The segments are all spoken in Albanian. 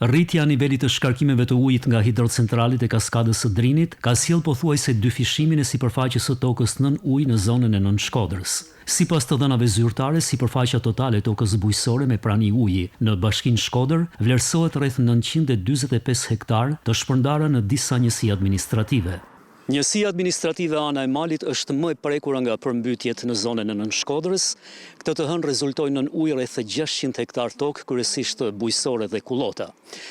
Rritja nivelit të shkarkimeve të ujit nga hidrocentralit e kaskadës së Drinit ka sjellë pothuajse dyfishimin e sipërfaqes së tokës nën ujë në zonën e Nën Shkodrës. Sipas të dhënave zyrtare, sipërfaqja totale e tokës bujqësore me prani uji në Bashkinë Shkodër vlerësohet rreth 945 hektar, të shpërndarë në disa njësi administrative. Njësia administrative ana e malit është më e prekur nga përmbytjet në zonën e Nën Shkodrës. Këtë të hënë rezultojnë nën ujë rreth 600 hektar tokë, kryesisht bujqësore dhe kullota,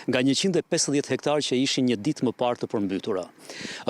nga 150 hektar që ishin një ditë më parë të përmbytura.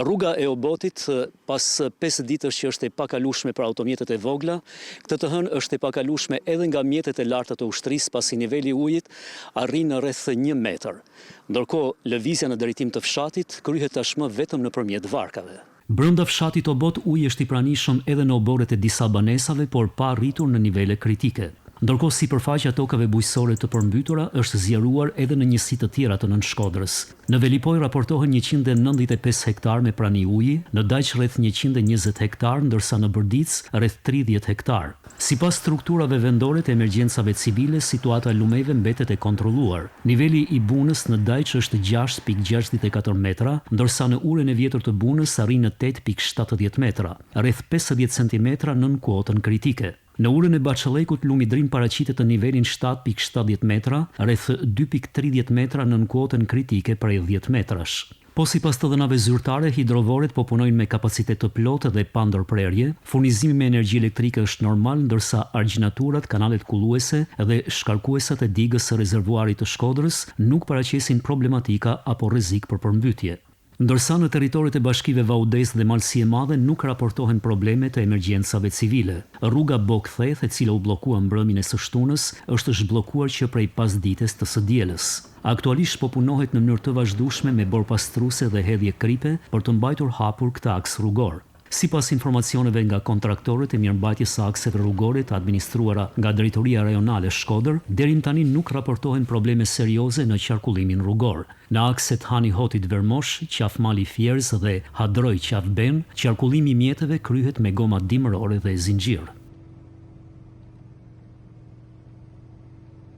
Rruga e Obotit, pas 5 ditësh që është e pakalueshme për automjetet e vogla, këtë të hënë është e pakalueshme edhe nga mjetet e larta të ushtrisë, pasi niveli i ujit arrin në rreth 1 metër. Ndërkohë, lëvizja në drejtim të fshatit kryhet tashmë vetëm nëpërmjet varkave. Brenda fshatit Obot uji është i pranishëm edhe në oborret e disa banesave, por pa arritur në nivele kritike. Ndërkohë, sipërfaqja tokave bujqësore të përmbytura është zgjeruar edhe në njësi të tjera të Nën Shkodrës. Në Velipoj raportohen 195 hektar me prani uji, në Dajç rreth 120 hektar, ndërsa në Bërdic rreth 30 hektar. Sipas strukturave vendore të emergjencave civile, situata e lumeve mbetet e kontrolluar. Niveli i bunës në Dajç është 6.64 metra, ndërsa në urën e vjetër të bunës arrin në 8.70 metra, rreth 50 cm nën kuotën kritike. Në urën e Baçallekut lumi Drim paraqitet të nivelin 7.70 metra, rreth 2.30 metra nën kuotën kritike prej 10 metrash. Po sipas të dhënave zyrtare, hidrovoret po punojnë me kapacitet të plotë dhe pa ndërprerje, furnizimi me energji elektrike është normal, ndërsa argjinaturat, kanalet kulluese dhe shkarkuesat e digës së rezervuarit të Shkodrës nuk paraqesin problematika apo rrezik për përmbytje. Ndërsa në territoret e bashkive Vaudes dhe Malësi e Madhe nuk raportohen probleme të emergjencave civile. Rruga Bok-Theth, e cila u bllokua mbrëmjen e së shtunës, është zhbllokuar që prej pasdites të së dielës. Aktualisht po punohet në mënyrë të vazhdueshme me borë pastruese dhe hedhje kripe për të mbajtur hapur këtë aks rrugor. Sipas informacioneve nga kontraktorët e mirëmbajtjes së akseve rrugore të administruara nga Drejtoria Rajonale Shkodër, deri tani nuk raportohen probleme serioze në qarkullimin rrugor. Në akset Hani Hotit Vermosh, Qafmali Fjerz dhe Hadroj Qafben, qarkullimi i mjeteve kryhet me goma dimërore dhe zinxhir.